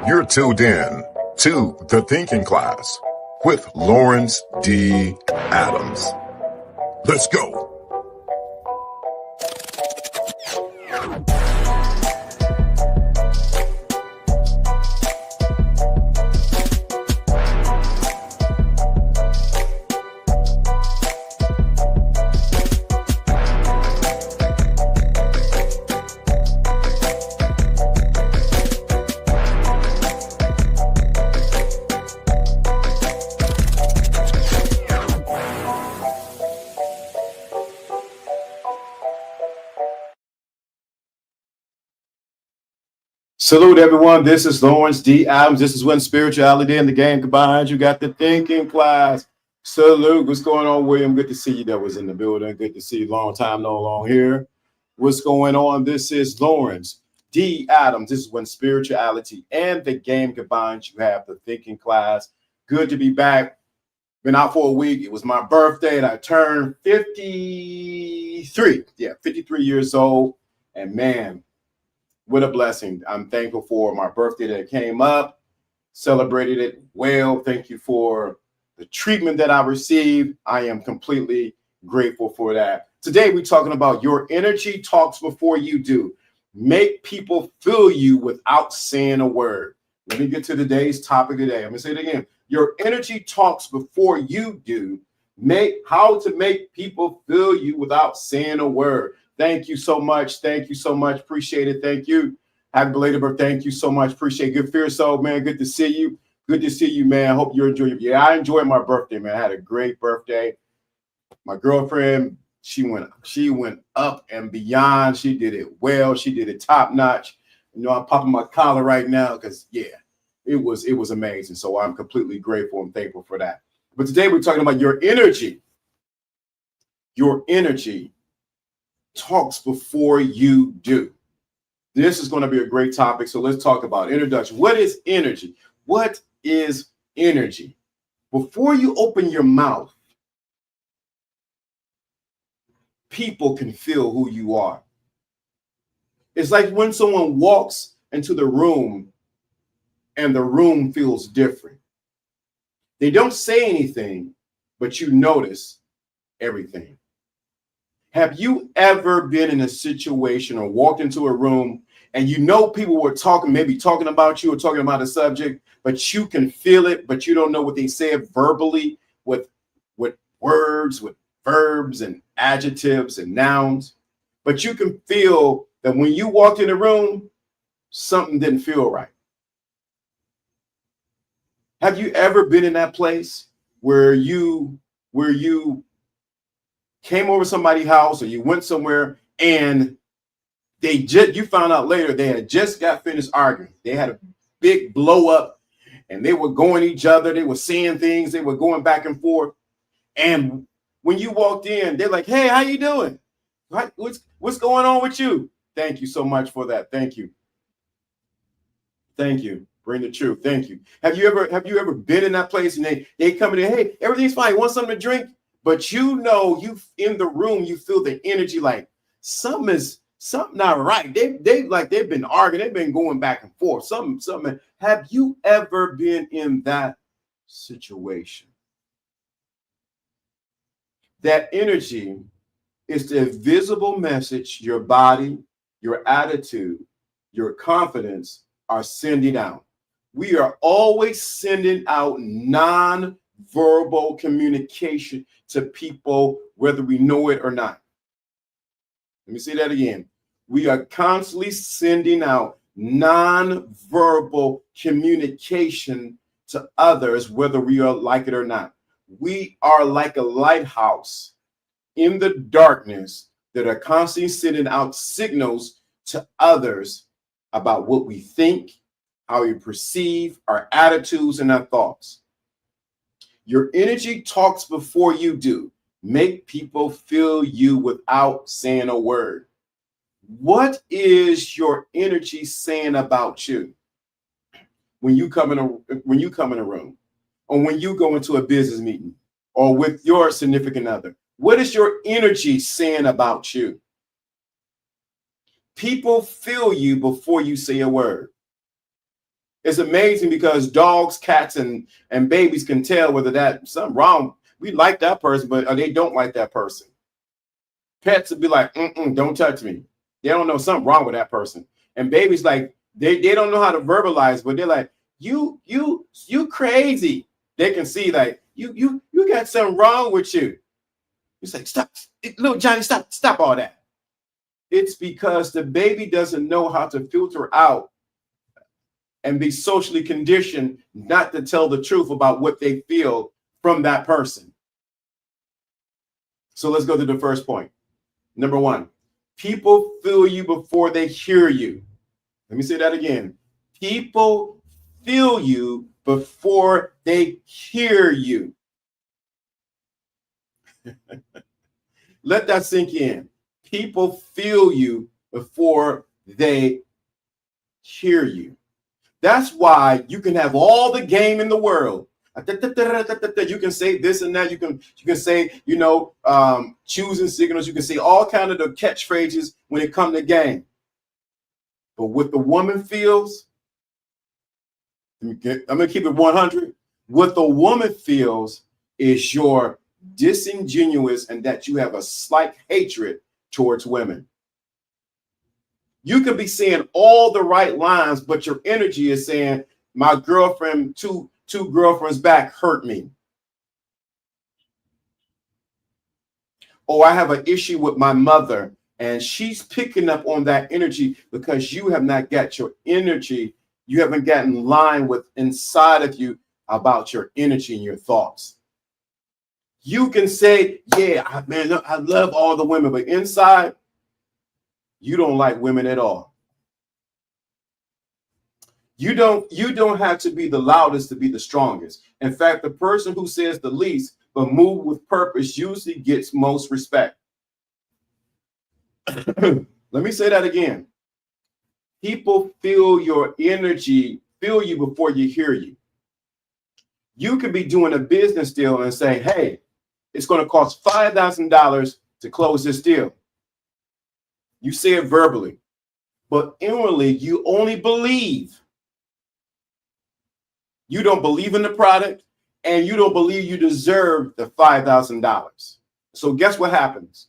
You're tuned in to The Thinking Class with Lawrence D. Adams. Let's go. Salute everyone. This is Lawrence D. Adams. This is when spirituality and the game combined. You got the thinking class. Salute. What's going on, William? Good to see you. That was in the building. Good to see you. Long time no long here. What's going on? This is Lawrence D. Adams. This is when spirituality and the game combined. You have the thinking class. Good to be back. Been out for a week. It was my birthday and I turned 53. Yeah, 53 years old. And man, what a blessing. I'm thankful for my birthday that came up, celebrated it well. Thank you for the treatment that I received. I am completely grateful for that. Today, we're talking about your energy talks before you do. Make people feel you without saying a word. Let me get to today's topic today. I'm going to say it again. Your energy talks before you do. How to make people feel you without saying a word. Thank you so much. Thank you so much. Appreciate it. Thank you. Happy belated birthday. Thank you so much. Appreciate it. Good fear soul, man. Good to see you. Good to see you, man. Hope you enjoy it. Yeah, I enjoyed my birthday, man. I had a great birthday. My girlfriend, she went up and beyond. She did it well. She did it top notch. You know, I'm popping my collar right now because, yeah, it was amazing. So I'm completely grateful and thankful for that. But today we're talking about your energy. Your energy talks before you do. This is going to be a great topic. So let's talk about introduction. What is energy? What is energy? Before you open your mouth, people can feel who you are. It's like when someone walks into the room and the room feels different. They don't say anything, but you notice everything. Have you ever been in a situation or walked into a room and you know people were maybe talking about you or talking about a subject, but you can feel it, but you don't know what they said verbally with words, with verbs and adjectives and nouns, but you can feel that when you walked in the room, something didn't feel right. Have you ever been in that place where you came over somebody's house or you went somewhere and you found out later they had just got finished arguing. They had a big blow up and they were going at each other. They were saying things. They were going back and forth. And when you walked in, they're like, "Hey, how you doing? What's going on with you?" Thank you so much for that. Thank you. Thank you. Bring the truth. Thank you. Have you ever been in that place and they come in, "Hey, everything's fine. You want something to drink?" But you know, you in the room, you feel the energy like something not right. They've been arguing, they've been going back and forth. Something. Have you ever been in that situation? That energy is the visible message your body, your attitude, your confidence are sending out. We are always sending out non-verbal communication to people, whether we know it or not. Let me say that again. We are constantly sending out non-verbal communication to others, whether we are like it or not. We are like a lighthouse in the darkness that are constantly sending out signals to others about what we think, how we perceive, our attitudes, and our thoughts. Your energy talks before you do. Make people feel you without saying a word. What is your energy saying about you when you come in a room, or when you go into a business meeting, or with your significant other? What is your energy saying about you? People feel you before you say a word. It's amazing because dogs, cats, and babies can tell whether that's something wrong. We like that person, but they don't like that person. Pets would be like, don't touch me. They don't know something wrong with that person. And babies, like, they don't know how to verbalize, but they're like, you crazy. They can see like you got something wrong with you. You say, stop, little Johnny, stop all that. It's because the baby doesn't know how to filter out and be socially conditioned not to tell the truth about what they feel from that person. So let's go to the first point. Number one, people feel you before they hear you. Let me say that again. People feel you before they hear you. Let that sink in. People feel you before they hear you. That's why you can have all the game in the world. You can say this and that. You can say, choosing signals. You can say all kind of the catchphrases when it comes to game. But what the woman feels, I'm gonna keep it 100. What the woman feels is you're disingenuous and that you have a slight hatred towards women. You could be saying all the right lines, but your energy is saying, my girlfriend, two girlfriends back hurt me. Or I have an issue with my mother and she's picking up on that energy because you have not got your energy. You haven't gotten in line with inside of you about your energy and your thoughts. You can say, yeah, man, I love all the women, but inside, you don't like women at all. You don't have to be the loudest to be the strongest. In fact, the person who says the least but move with purpose usually gets most respect. Let me say that again. People feel your energy, feel you before you hear you. You could be doing a business deal and say, hey, it's going to cost $5,000 to close this deal. You say it verbally, but inwardly, you only believe. You don't believe in the product and you don't believe you deserve the $5,000. So guess what happens?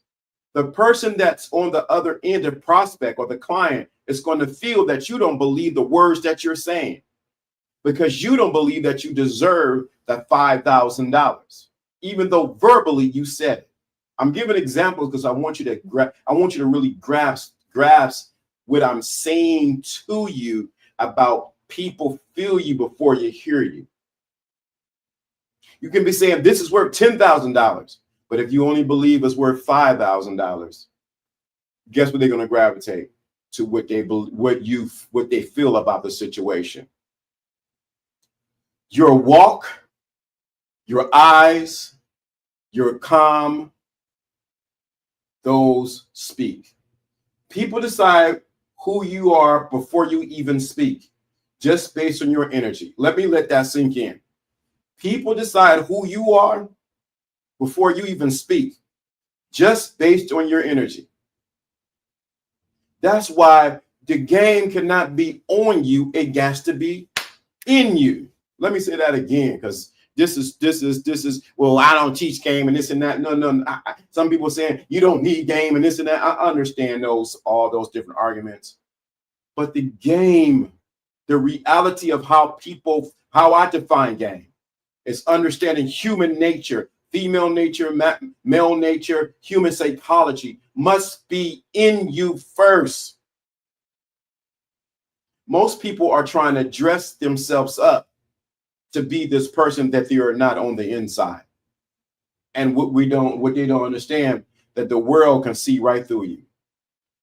The person that's on the other end, the prospect or the client, is going to feel that you don't believe the words that you're saying because you don't believe that you deserve that $5,000, even though verbally you said it. I'm giving examples because I want you to really grasp what I'm saying to you about people feel you before you hear you. You can be saying this is worth $10,000, but if you only believe it's worth $5,000, guess what they're going to gravitate to? What they feel about the situation. Your walk, your eyes, your calm, those speak. People decide who you are before you even speak, just based on your energy. Let that sink in. People decide who you are before you even speak, just based on your energy. That's why the game cannot be on you. It has to be in you. Let me say that again, because this is, well, I don't teach game and this and that. No. Some people saying you don't need game and this and that. I understand all those different arguments. But the game, the reality of how I define game is understanding human nature, female nature, male nature, human psychology must be in you first. Most people are trying to dress themselves up to be this person that they are not on the inside. And what they don't understand, that the world can see right through you.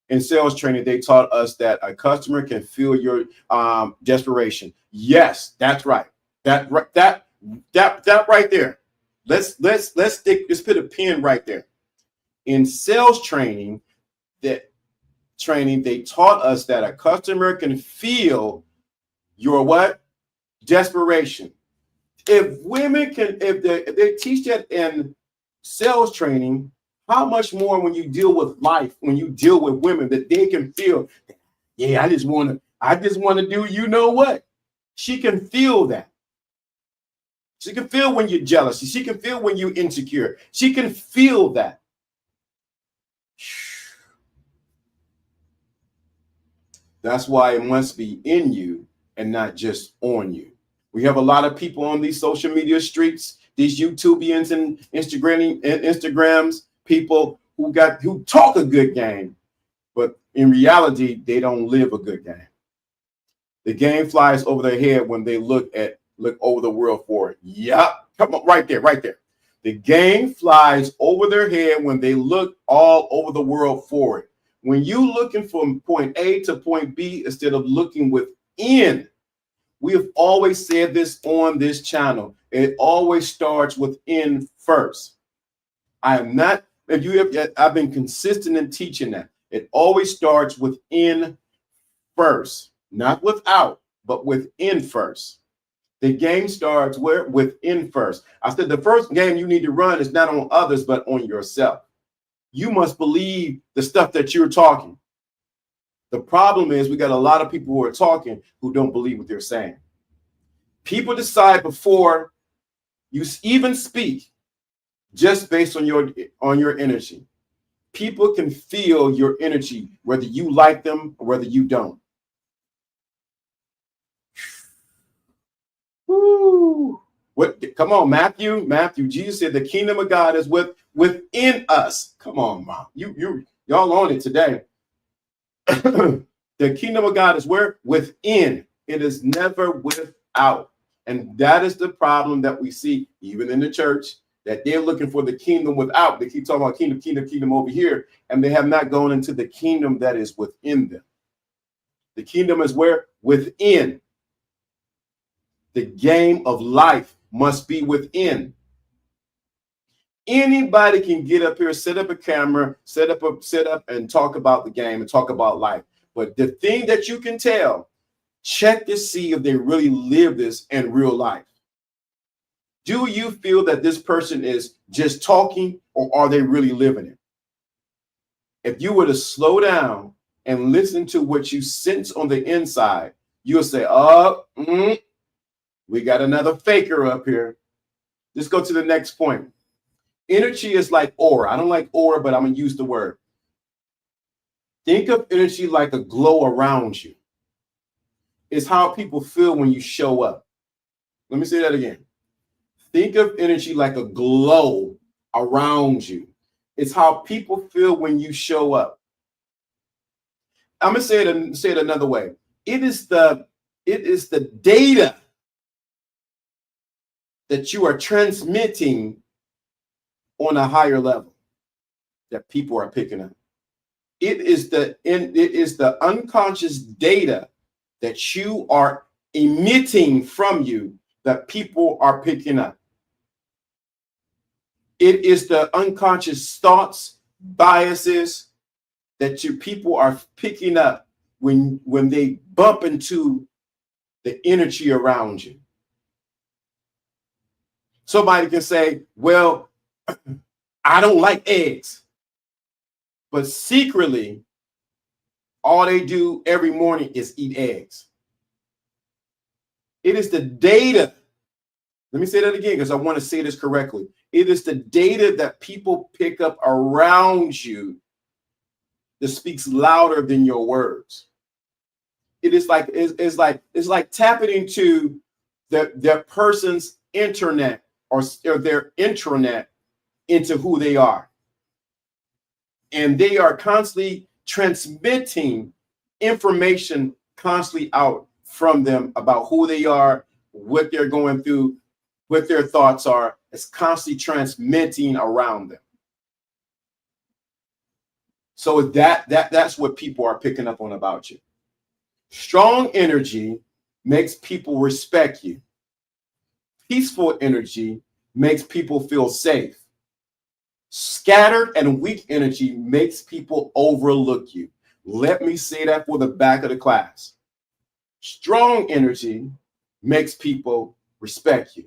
In sales training, they taught us that a customer can feel your desperation. Yes, that's right. That right there. Let's put a pin right there. In sales training, they taught us that a customer can feel your what? Desperation. If they teach that in sales training, how much more when you deal with life, when you deal with women, that they can feel, yeah, I just want to do you know what? She can feel that. She can feel when you're jealous. She can feel when you're insecure. She can feel that. That's why it must be in you and not just on you. We have a lot of people on these social media streets, these YouTubians and Instagrams, people who talk a good game, but in reality, they don't live a good game. The game flies over their head when they look over the world for it. Yep. Come on, right there. The game flies over their head when they look all over the world for it. When you looking from point A to point B instead of looking within, we have always said this on this channel. It always starts within first. I've been consistent in teaching that. It always starts within first, not without, but within first. The game starts within first. I said the first game you need to run is not on others, but on yourself. You must believe the stuff that you're talking. The problem is we got a lot of people who are talking who don't believe what they're saying. People decide before you even speak just based on your energy. People can feel your energy, whether you like them or whether you don't. Woo. Come on, Matthew. Jesus said the kingdom of God is within us. Come on, Mom. Y'all on it today. The kingdom of God is where? Within. It is never without. And that is the problem that we see even in the church, that they're looking for the kingdom without. They keep talking about kingdom over here, and they have not gone into the kingdom that is within them. The kingdom is where? Within. The game of life must be within. Anybody can get up here, set up a camera, set up and talk about the game and talk about life. But the thing that you can tell, check to see if they really live this in real life. Do you feel that this person is just talking, or are they really living it? If you were to slow down and listen to what you sense on the inside, you'll say, we got another faker up here. Let's go to the next point. Energy is like aura. I don't like aura, but I'm going to use the word. Think of energy like a glow around you. It's how people feel when you show up. Let me say that again. Think of energy like a glow around you. It's how people feel when you show up. I'm going to say it another way. It is the data that you are transmitting on a higher level that people are picking up. It is the unconscious data that you are emitting from you that people are picking up. It is the unconscious thoughts, biases that people are picking up when they bump into the energy around you. Somebody can say, well, I don't like eggs. But secretly, all they do every morning is eat eggs. It is the data. Let me say that again because I want to say this correctly. It is the data that people pick up around you that speaks louder than your words. It is like it's like tapping into their person's internet or their intranet into who they are. And they are constantly transmitting information constantly out from them about who they are, what they're going through, what their thoughts are. It's constantly transmitting around them. So that's what people are picking up on about you. Strong energy makes people respect you. Peaceful energy makes people feel safe. Scattered and weak energy makes people overlook you. Let me say that for the back of the class. Strong energy makes people respect you.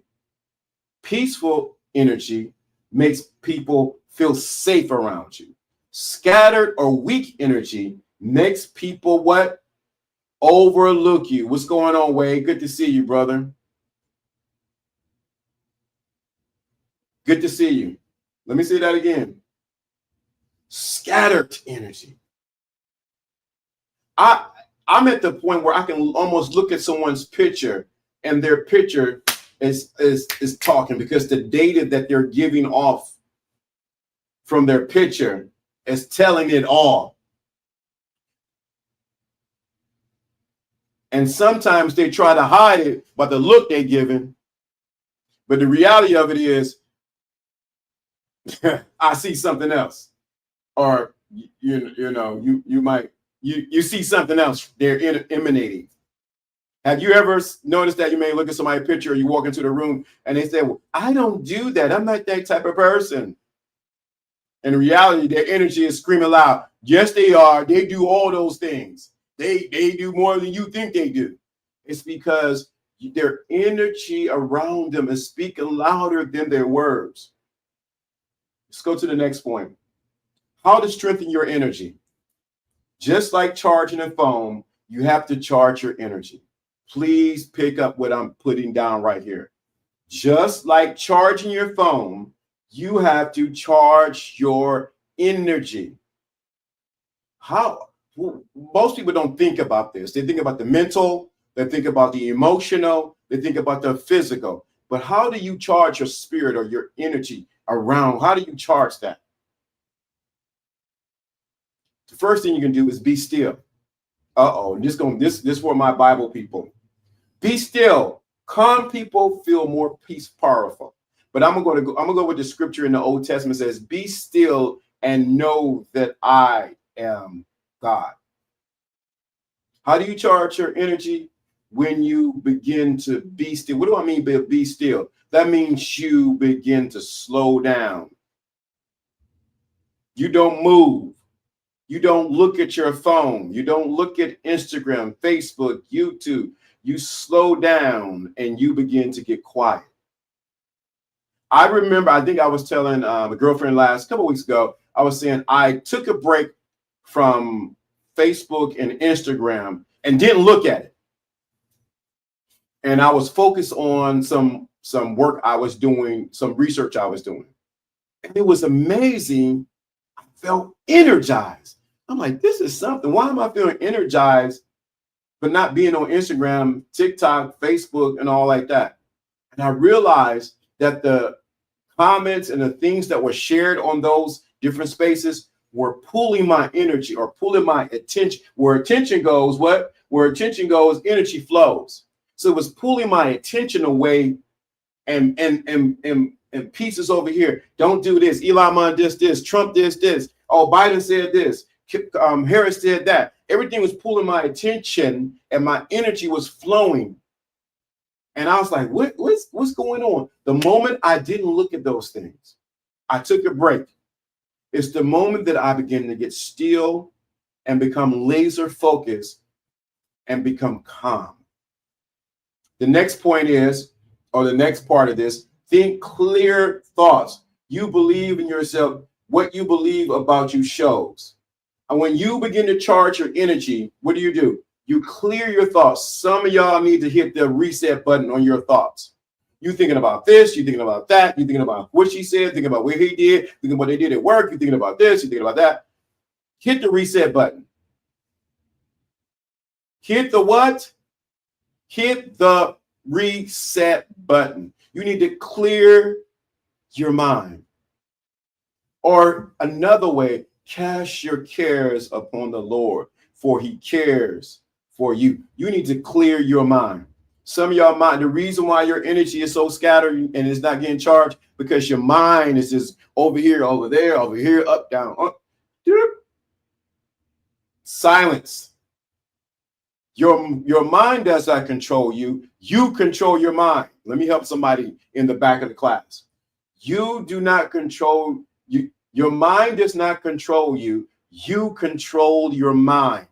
Peaceful energy makes people feel safe around you. Scattered or weak energy makes people what? overlook you. What's going on, Wade? Good to see you, brother. Good to see you. Let me say that again. Scattered energy. I'm at the point where I can almost look at someone's picture and their picture is talking, because the data that they're giving off from their picture is telling it all. And sometimes they try to hide it by the look they're giving. But the reality of it is, I see something else. Or you see something else they're emanating. Have you ever noticed that you may look at somebody's picture, or you walk into the room and they say, well, I don't do that. I'm not that type of person. In reality, their energy is screaming loud. Yes, they are. They do all those things. They do more than you think they do. It's because their energy around them is speaking louder than their words. Let's go to the next point. How to strengthen your energy. Just like charging a phone, you have to charge your energy. Please pick up what I'm putting down right here. Just like charging your phone, you have to charge your energy. How? Most people don't think about this. They think about the mental, they think about the emotional, they think about the physical. But how do you charge your spirit or your energy around? How do you charge that? The first thing you can do is be still. This for my Bible people. Be still. Calm people feel more powerful. But I'm gonna go with the scripture in the Old Testament says, "Be still and know that I am God." How do you charge your energy? When you begin to be still. What do I mean by be still? That means you begin to slow down. You don't move. You don't look at your phone. You don't look at Instagram, Facebook, YouTube. You slow down and you begin to get quiet. I remember, I think I was telling a girlfriend couple weeks ago, I was saying I took a break from Facebook and Instagram and didn't look at it. And I was focused on some work I was doing, some research I was doing. And it was amazing. I felt energized. I'm like, this is something. Why am I feeling energized, but not being on Instagram, TikTok, Facebook, and all like that? And I realized that the comments and the things that were shared on those different spaces were pulling my energy or pulling my attention. Where attention goes, Where attention goes, energy flows. So it was pulling my attention away and pieces over here. Don't do this. Elon Musk this. Trump this. Oh, Biden said this. Harris said that. Everything was pulling my attention and my energy was flowing. And I was like, what's going on? The moment I didn't look at those things, I took a break. It's the moment that I began to get still and become laser focused and become calm. The next point is, or the next part of this, think clear thoughts. You believe in yourself. What you believe about you shows. And when you begin to charge your energy, what do? You clear your thoughts. Some of y'all need to hit the reset button on your thoughts. You thinking about this, you thinking about that, you thinking about what she said, thinking about what he did, thinking what they did at work, you thinking about this, you thinking about that. Hit the reset button. Hit the what? Hit the reset button. You need to clear your mind. Or another way, cast your cares upon the Lord, for he cares for you. You need to clear your mind. Some of y'all mind, the reason why your energy is so scattered and it's not getting charged, because your mind is just over here, over there, over here, up, down, up. Silence. Your mind does not control you. You control your mind. Let me help somebody in the back of the class. You do not control you. Your mind does not control you. You control your mind.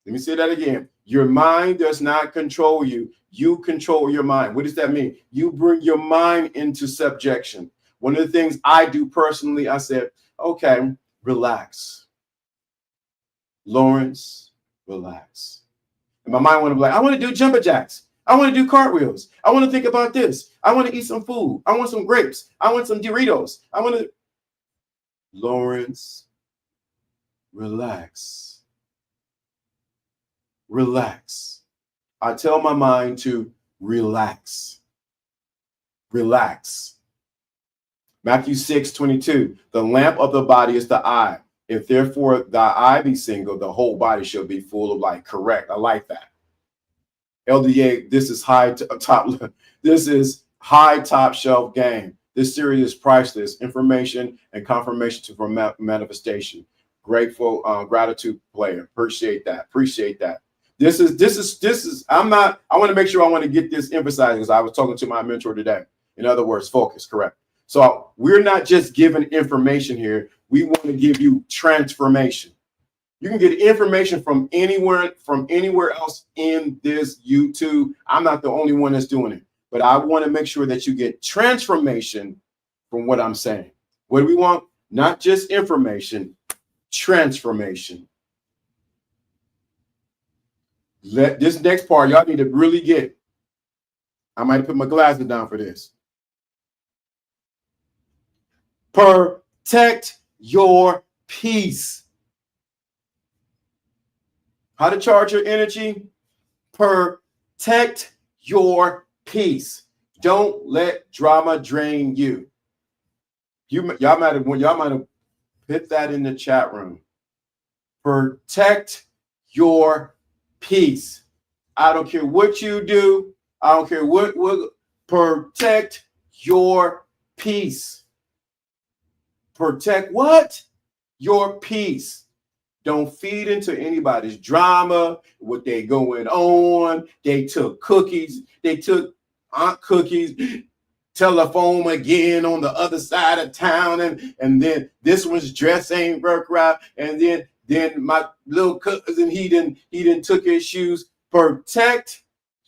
Let me say that again. Your mind does not control you. You control your mind. What does that mean? You bring your mind into subjection. One of the things I do personally, I said, okay, relax. Lawrence, relax. And my mind want to be like, I want to do jumper jacks. I want to do cartwheels. I want to think about this. I want to eat some food. I want some grapes. I want some Doritos. I want to. Lawrence, relax. Relax. I tell my mind to relax. Relax. Matthew 6:22. The lamp of the body is the eye. If therefore thy eye be single, the whole body shall be full of light. Correct. I like that. LDA, this is this is high top shelf game. This series is priceless. Information and confirmation for manifestation. Grateful, gratitude player. Appreciate that. Appreciate that. This is, I want to make sure I want to get this emphasized because I was talking to my mentor today. In other words, focus, correct. So we're not just giving information here. We want to give you transformation. You can get information from anywhere else in this YouTube. I'm not the only one that's doing it, but I want to make sure that you get transformation from what I'm saying. What do we want? Not just information, transformation. Let this next part, y'all need to really get. I might put my glasses down for this. Protect your peace. How to charge your energy? Protect your peace. Don't let drama drain you. Y'all might have put that in the chat room. Protect your peace. I don't care what you do. I don't care what protect your peace. Protect what? Your peace. Don't feed into anybody's drama, what they going on. They took cookies. They took Aunt Cookies telephone again on the other side of town. And then this one's dress ain't work right. And then my little cousin, he didn't took his shoes. Protect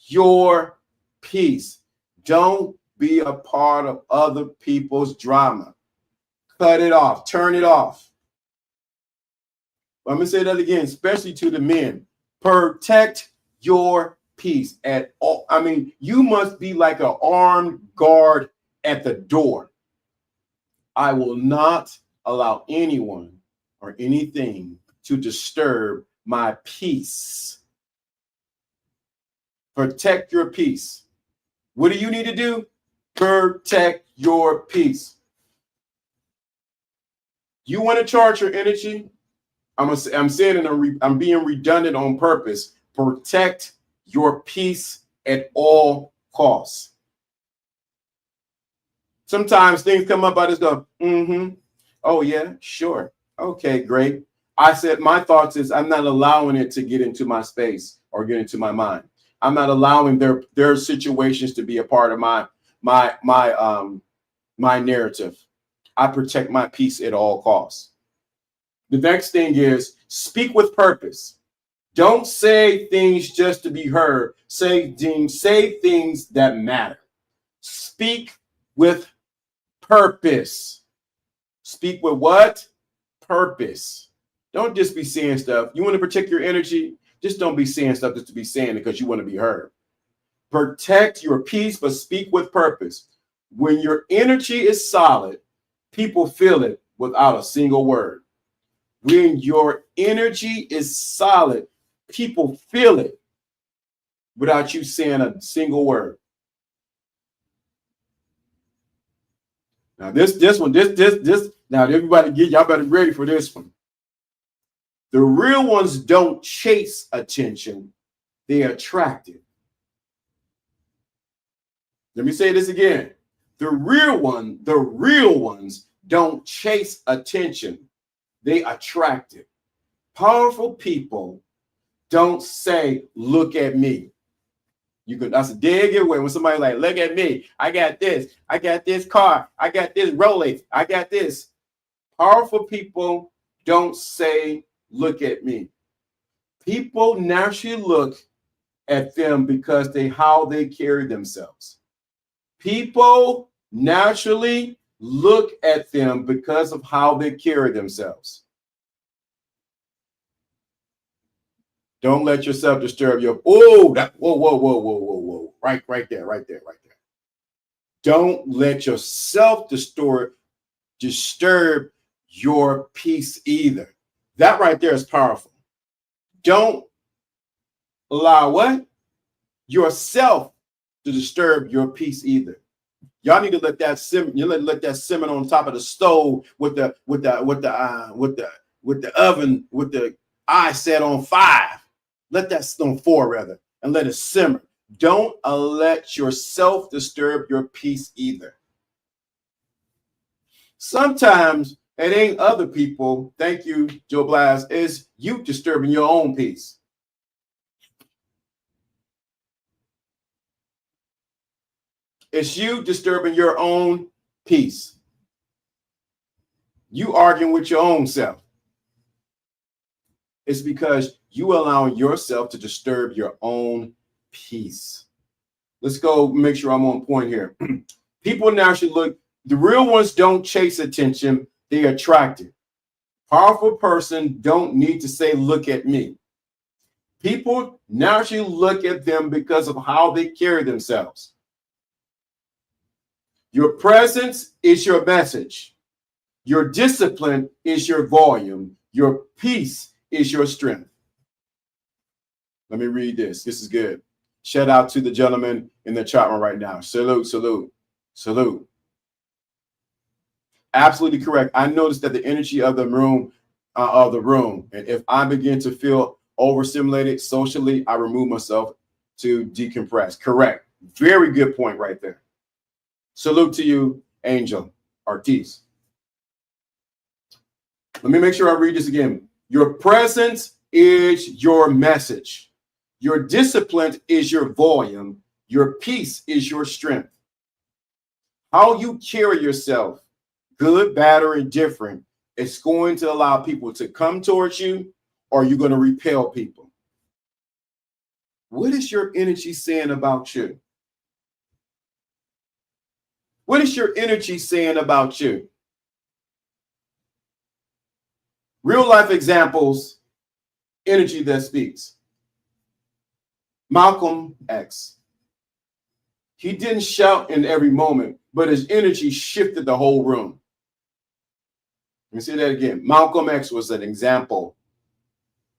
your peace. Don't be a part of other people's drama. Cut it off. Turn it off. I'm going to say that again, especially to the men. Protect your peace at all. I mean, you must be like an armed guard at the door. I will not allow anyone or anything to disturb my peace. Protect your peace. What do you need to do? Protect your peace. You want to charge your energy? I'm saying it, I'm being redundant on purpose. Protect your peace at all costs. Sometimes things come up, I just go, oh yeah, sure. Okay, great. I said my thoughts is I'm not allowing it to get into my space or get into my mind. I'm not allowing their situations to be a part of my narrative. I protect my peace at all costs. The next thing is speak with purpose. Don't say things just to be heard. Say things that matter. Speak with purpose. Speak with what? Purpose. Don't just be saying stuff. You want to protect your energy? Just don't be saying stuff just to be saying it because you want to be heard. Protect your peace, but speak with purpose. When your energy is solid, people feel it without a single word. When your energy is solid, people feel it without you saying a single word. Now this one, now everybody y'all better be ready for this one. The real ones don't chase attention, they attract it. Let me say this again. The real ones don't chase attention, they attract it. Powerful people don't say, look at me. That's a dead giveaway when somebody like, look at me. I got this car. I got this Rolex. I got this. Powerful people don't say, look at me. People naturally look at them because how they carry themselves. People naturally look at them because of how they carry themselves. Don't let yourself disturb your, whoa, whoa, whoa, whoa, whoa, whoa, whoa. Right there, right there, right there. Don't let yourself disturb your peace either. That right there is powerful. Don't allow what? Yourself to disturb your peace either. Y'all need to let that simmer. You let that simmer on top of the stove with the oven with the eye set on 5. Let that on 4 rather, and let it simmer. Don't let yourself disturb your peace either. Sometimes it ain't other people. Thank you, Joe Blas. Is you disturbing your own peace. It's you disturbing your own peace. You arguing with your own self. It's because you allowing yourself to disturb your own peace. Let's go make sure I'm on point here. People now should look. The real ones don't chase attention. They attract it. Powerful person don't need to say, look at me. People now should look at them because of how they carry themselves. Your presence is your message. Your discipline is your volume. Your peace is your strength. Let me read this. This is good. Shout out to the gentleman in the chat room right now. Salute, salute, salute. Absolutely correct. I noticed that the energy of the room, and if I begin to feel overstimulated socially, I remove myself to decompress. Correct. Very good point right there. Salute to you, Angel Ortiz. Let me make sure I read this again. Your presence is your message. Your discipline is your volume. Your peace is your strength. How you carry yourself, good, bad, or indifferent, it's going to allow people to come towards you, or you're going to repel people. What is your energy saying about you? What is your energy saying about you? Real life examples, energy that speaks. Malcolm X. He didn't shout in every moment, but his energy shifted the whole room. Let me say that again. Malcolm X was an example.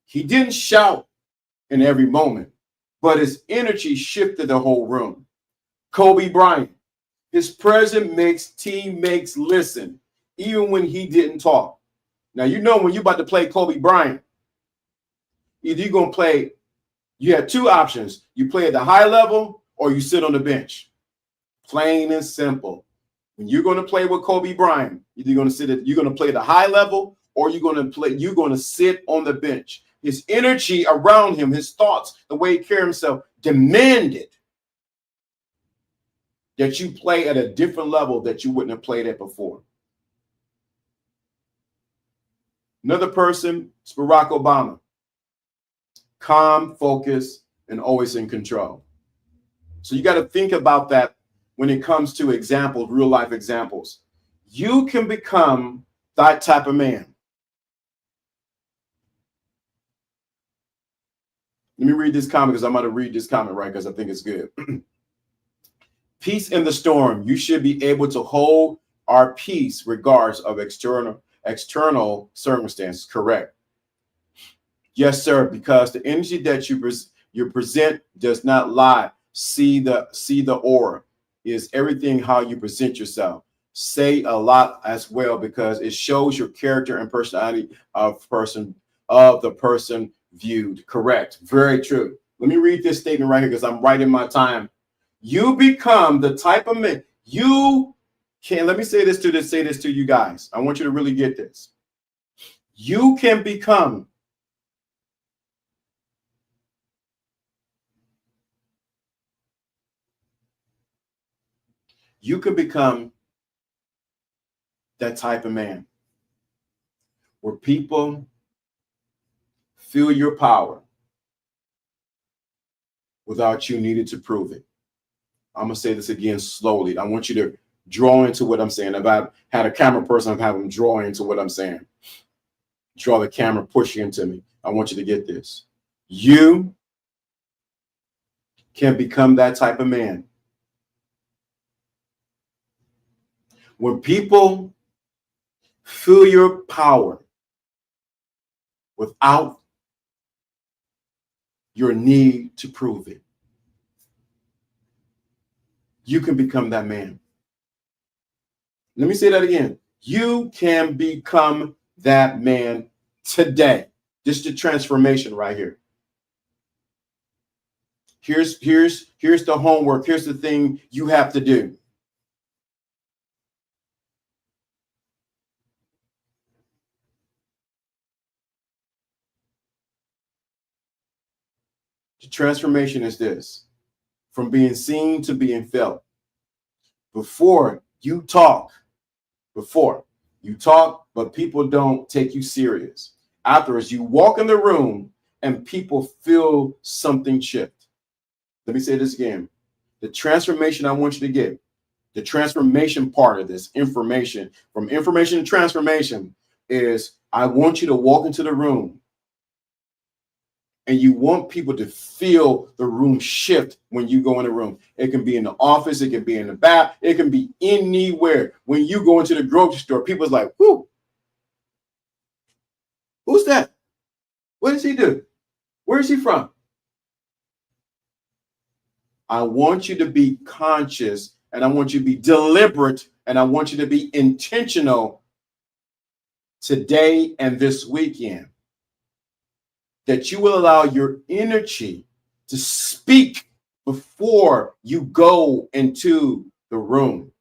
He didn't shout in every moment, but his energy shifted the whole room. Kobe Bryant. His presence makes teammates listen, even when he didn't talk. Now, you know when you're about to play Kobe Bryant, either you're going to play, you have 2 options. You play at the high level or you sit on the bench. Plain and simple. When you're going to play with Kobe Bryant, either you're going to play the high level or you're going to sit on the bench. His energy around him, his thoughts, the way he carried himself demanded that you play at a different level that you wouldn't have played at before. Another person is Barack Obama. Calm, focused, and always in control. So you got to think about that when it comes to examples, real life examples. You can become that type of man. Let me read this comment because I'm going to read this comment right because I think it's good. Peace in the storm. You should be able to hold our peace regardless of external circumstances. Correct. Yes, sir. Because the energy that you present does not lie. See the aura. Is everything how you present yourself. Say a lot as well because it shows your character and personality of the person viewed. Correct. Very true. Let me read this statement right here because I'm right in my time. You become the type of man you can. Let me say this to you guys. I want you to really get this. You can become that type of man where people feel your power without you needing to prove it. I'm going to say this again slowly. I want you to draw into what I'm saying. If I had a camera person, I'd have them draw into what I'm saying. Draw the camera, push into me. I want you to get this. You can become that type of man. When people feel your power without your need to prove it, you can become that man. Let me say that again. You can become that man today. Just the transformation right here. Here's the homework. Here's the thing you have to do. The transformation is this: from being seen to being felt. Before you talk, but people don't take you serious. Afterwards, you walk in the room and people feel something shift. Let me say this again. The transformation I want you to get, the transformation part of this information, from information to transformation, is I want you to walk into the room and you want people to feel the room shift when you go in the room. It can be in the office, it can be in the bath, it can be anywhere. When you go into the grocery store, people's like, whoo, who's that? What does he do? Where is he from? I want you to be conscious, and I want you to be deliberate, and I want you to be intentional today and this weekend, that you will allow your energy to speak before you go into the room.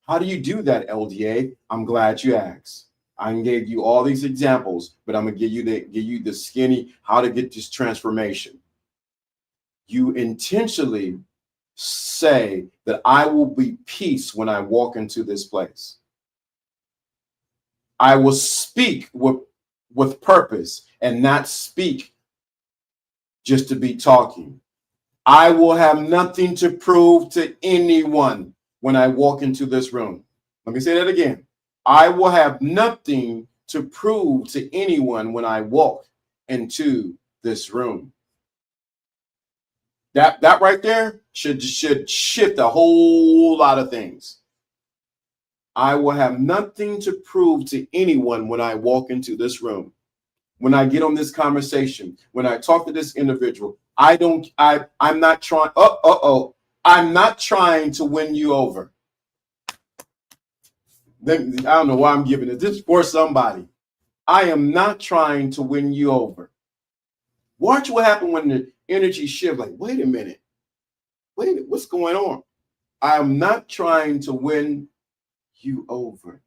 How do you do that, LDA? I'm glad you asked. I gave you all these examples, but I'm gonna give you the skinny how to get this transformation. You intentionally say that I will be peace when I walk into this place. I will speak with purpose and not speak just to be talking. I will have nothing to prove to anyone when I walk into this room. Let me say that again. I will have nothing to prove to anyone when I walk into this room. That right there should shift a whole lot of things. I will have nothing to prove to anyone when I walk into this room. When I get on this conversation, when I talk to this individual, I'm not trying. I'm not trying to win you over. I don't know why I'm giving it. This is for somebody. I am not trying to win you over. Watch what happens when the energy shift. Like, wait a minute, what's going on? I am not trying to win you over.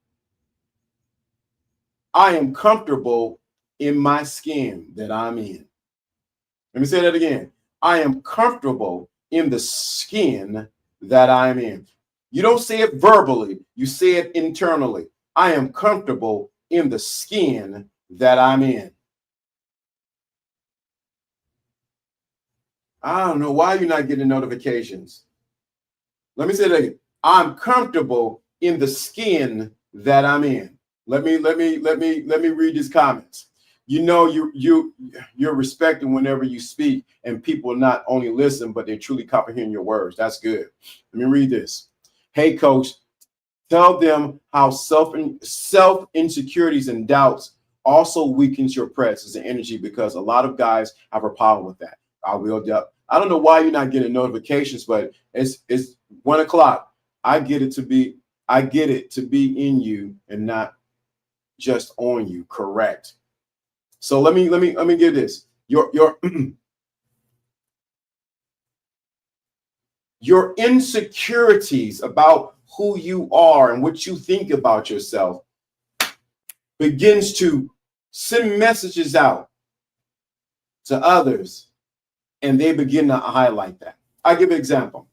I am comfortable in my skin that I'm in. Let me say that again. I am comfortable in the skin that I'm in. You don't say it verbally, you say it internally. I am comfortable in the skin that I'm in. I don't know why you're not getting notifications. Let me say that again. I'm comfortable in the skin that I'm in. Let me read these comments. You know, you're respected whenever you speak, and people not only listen, but they truly comprehend your words. That's good. Let me read this. Hey, coach, tell them how self insecurities and doubts also weakens your presence and energy, because a lot of guys have a problem with that. I don't know why you're not getting notifications, but it's 1 o'clock. I get it to be in you and not just on you. Correct. So let me give this. Your insecurities about who you are and what you think about yourself begins to send messages out to others, and they begin to highlight that. I'll give an example.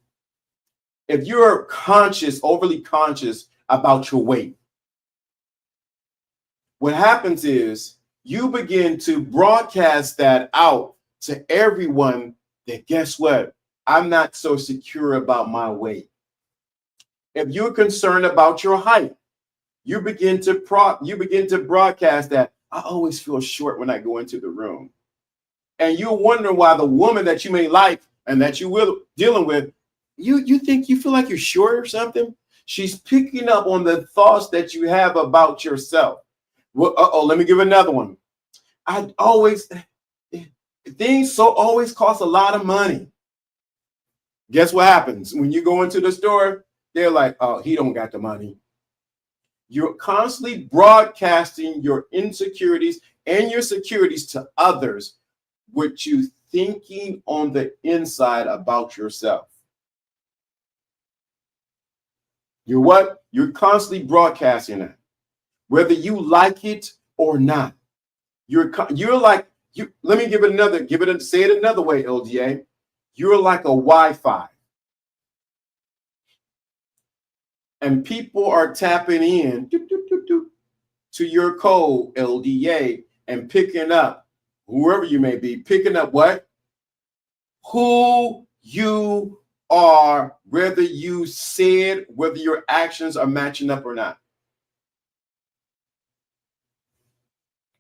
If you're overly conscious about your weight, what happens is you begin to broadcast that out to everyone that, guess what? I'm not so secure about my weight. If you're concerned about your height, you begin to broadcast that I always feel short when I go into the room. and you're wondering why the woman that you may like and that you will dealing with, you think you feel like you're short or something. She's picking up on the thoughts that you have about yourself. Well, let me give another one. Things always cost a lot of money. Guess what happens when you go into the store? They're like, oh, he don't got the money. You're constantly broadcasting your insecurities and your securities to others, with you thinking on the inside about yourself. You're what? You're constantly broadcasting that, whether you like it or not. You're like, let me say it another way, LDA. You're like a Wi-Fi. And people are tapping in to your code, LDA, and picking up, whoever you may be, picking up what? Who you are, whether you said, whether your actions are matching up or not.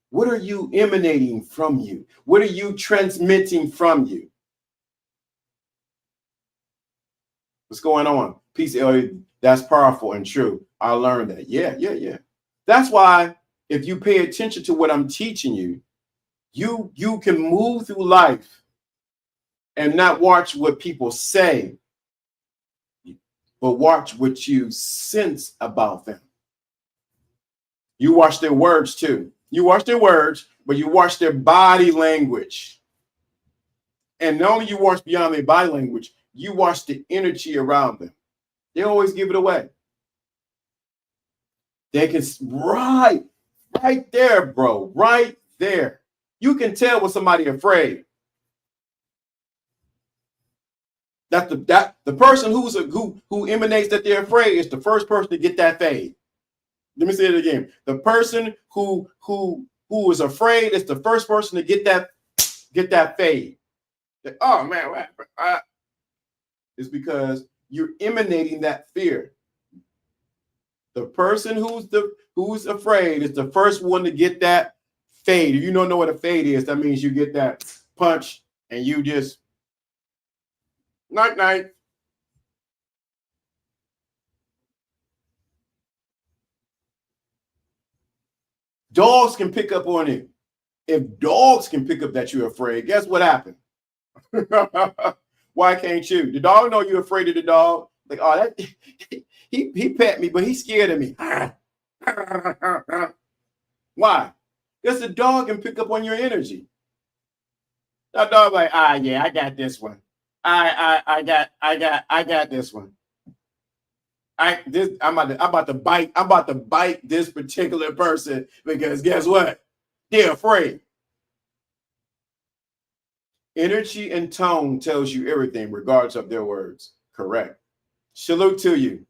What are you emanating from you? What are you transmitting from you? What's going on? Peace, Elliot. That's powerful and true. I learned that. Yeah. That's why if you pay attention to what I'm teaching you, you can move through life and not watch what people say, but watch what you sense about them. You watch their words too. You watch their words, but you watch their body language. And not only you watch beyond their body language, you watch the energy around them. They always give it away. They can, right there, bro, right there. You can tell when somebody afraid. That the person who emanates that they're afraid is the first person to get that fade. Let me say it again. The person who is afraid is the first person to get that fade. Oh man, it's because you're emanating that fear. The person who's afraid is the first one to get that fade. If you don't know what a fade is, that means you get that punch and you just night. Dogs can pick up on it. If dogs can pick up that you're afraid, guess what happened? Why can't you? The dog know you're afraid of the dog. Like, oh, that he pet me, but he's scared of me. Why? Because the dog can pick up on your energy. That dog like, yeah, I got this one. I got this one. I'm about to bite this particular person because guess what? They're afraid. Energy and tone tells you everything, regardless of their words. Correct. Salute to you.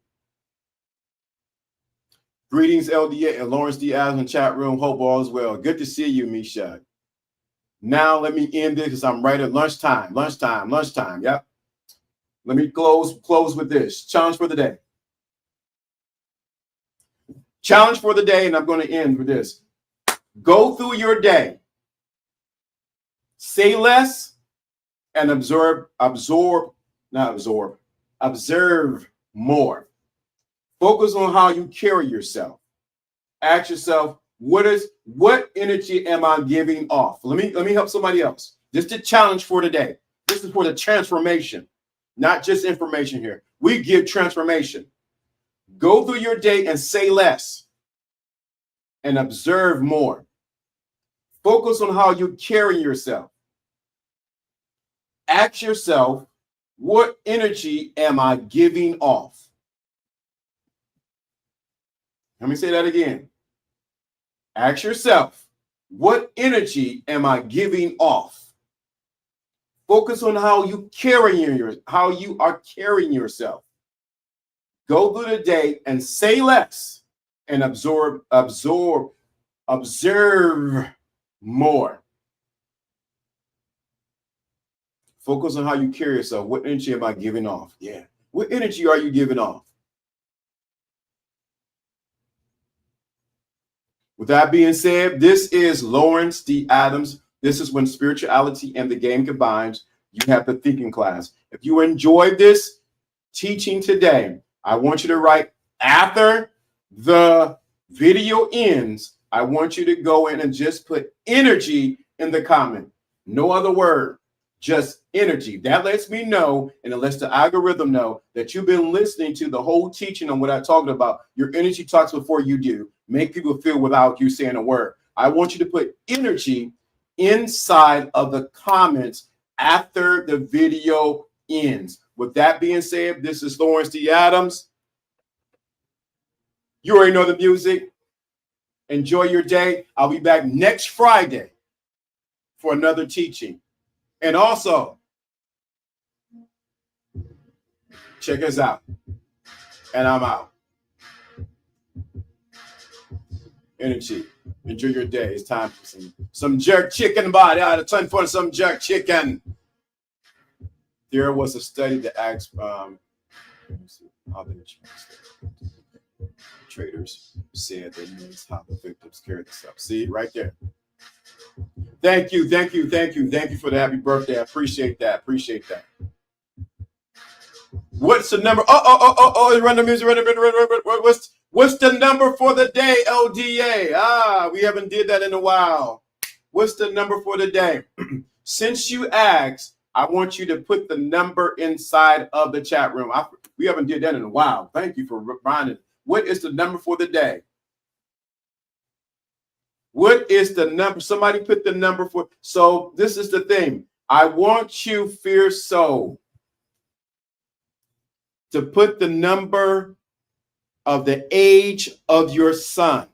Greetings, LDA and Lawrence D. Adams in chat room. Hope all is well. Good to see you, Misha. Now let me end this because I'm right at lunchtime. Yep. Let me close with this. Challenge for the day. Challenge for the day, and I'm going to end with this. Go through your day. Say less and observe more. Focus on how you carry yourself. Ask yourself, what energy am I giving off? Let me help somebody else. This is the challenge for today. This is for the transformation, not just information here. We give transformation. Go through your day and say less and observe more. Focus on how you carry yourself. Ask yourself, what energy am I giving off? Let me say that again. Ask yourself, what energy am I giving off? Focus on how you are carrying yourself. Go through the day and say less and observe more. Focus on how you carry yourself. What energy am I giving off? Yeah. What energy are you giving off? With that being said, this is Lawrence D. Adams This is when spirituality and the game combines. You have the thinking class. If you enjoyed this teaching today, I want you to write after the video ends. I want you to go in and just put energy in the comment. No other word, just energy. That lets me know, and it lets the algorithm know that you've been listening to the whole teaching on what I talked about. Your energy talks before you do. Make people feel without you saying a word. I want you to put energy inside of the comments after the video ends. With that being said, this is Lawrence D. Adams. You already know the music. Enjoy your day. I'll be back next Friday for another teaching. And also, check us out. And I'm out. Energy. Enjoy your day. It's time for some jerk chicken body. I had time for some jerk chicken. There was a study that asked traders said that means how the victims carry this up. See right there. Thank you for the happy birthday. I appreciate that. What's the number? Run the music. What's the number for the day, LDA? We haven't did that in a while. What's the number for the day? Since you asked, I want you to put the number inside of the chat room. We haven't did that in a while. Thank you for reminding. What is the number for the day? What is the number? Somebody put the number for. So this is the thing. I want you, fierce soul, to put the number of the age of your son.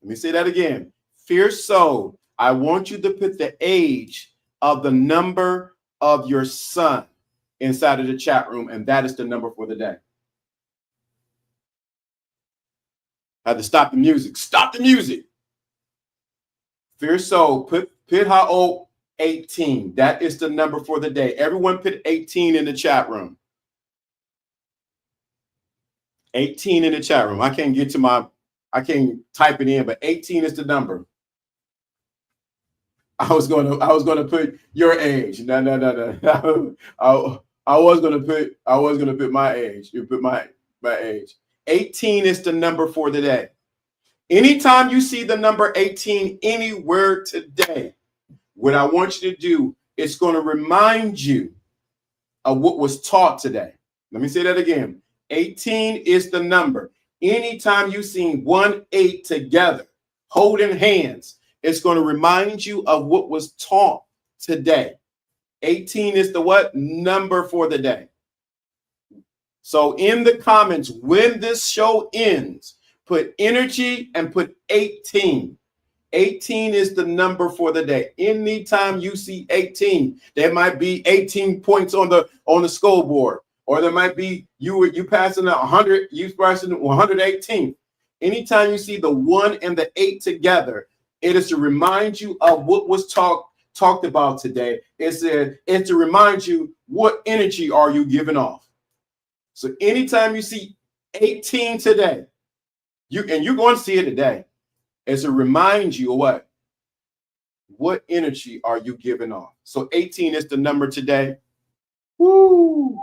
Let me say that again. Fierce soul, I want you to put the age of the number of your son inside of the chat room, and that is the number for the day. I had to stop the music. Stop the music. Fierce soul, put how old? 18. That is the number for the day. Everyone put 18 in the chat room. 18 in the chat room. I can't type it in, but 18 is the number. I was gonna put your age. No. I was gonna put my age. You put my age. 18 is the number for the day. Anytime you see the number 18 anywhere today, what I want you to do is going to remind you of what was taught today. Let me say that again. 18 is the number. Anytime you see 1, 8 together, holding hands, it's going to remind you of what was taught today. 18 is the what? Number for the day. So in the comments, when this show ends, put energy and put 18. 18 is the number for the day. Anytime you see 18, there might be 18 points on the scoreboard, or there might be you passing 100, you passing 118. Anytime you see the 1 and the 8 together, it is to remind you of what was talked about today. It's to remind you what energy are you giving off. So anytime you see 18 today, you're going to see it today. It's to remind you of what energy are you giving off. So 18 is the number today. Woo!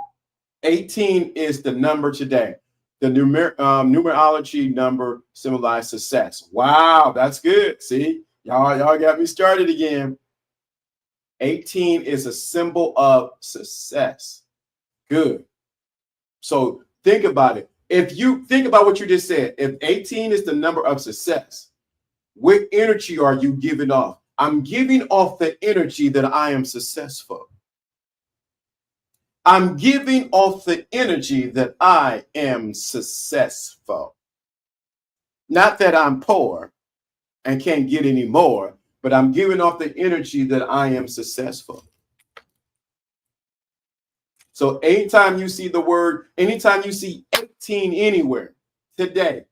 18 is the number today. The numerology number symbolizes success. Wow, that's good. See, y'all got me started again. 18 is a symbol of success. Good. So think about it. If you think about what you just said, if 18 is the number of success, what energy are you giving off? I'm giving off the energy that I am successful. I'm giving off the energy that I am successful. Not that I'm poor and can't get any more, but I'm giving off the energy that I am successful. So anytime you see anytime you see 18 anywhere today,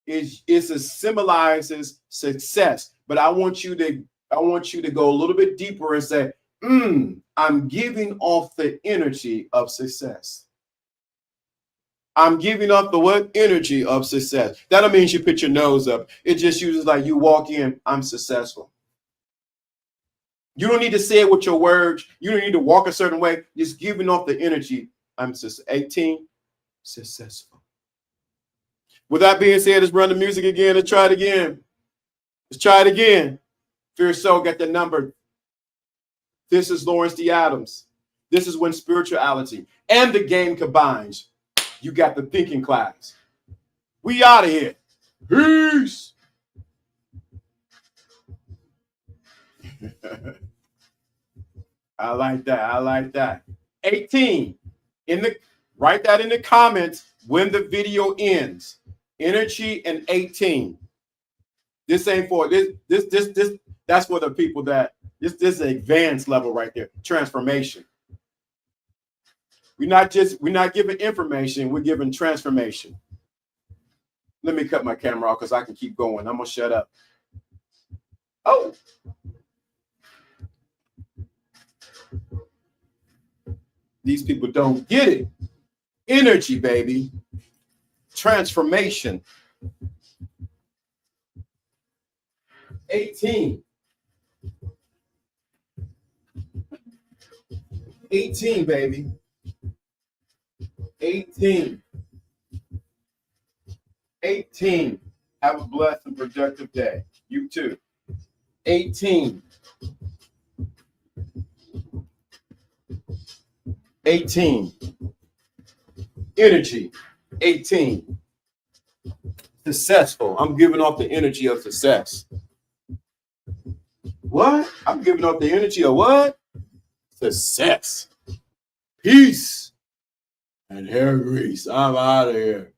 it symbolizes success. But I want you to go a little bit deeper and say, I'm giving off the energy of success. I'm giving off the what? Energy of success. That don't mean you put your nose up. It just uses like you walk in, I'm successful. You don't need to say it with your words. You don't need to walk a certain way. Just giving off the energy. I'm just 18, successful. With that being said, let's run the music again. Let's try it again. Let's try it again. Fear Soul, get the number. This is Lawrence D. Adams. This is when spirituality and the game combines. You got the thinking class. We out of here. Peace. I like that. I like that. 18. Write that in the comments when the video ends. Energy and 18. This ain't for this. That's for the people that this is advanced level right there. Transformation. We're not giving information, we're giving transformation. Let me cut my camera off because I can keep going. I'm gonna shut up. Oh. These people don't get it. Energy, baby. Transformation. 18. 18, baby. 18. 18. Have a blessed and productive day. You too. 18. 18. Energy. 18. Successful. I'm giving off the energy of success. What? I'm giving off the energy of what? Success. Peace. And hair grease. I'm out of here.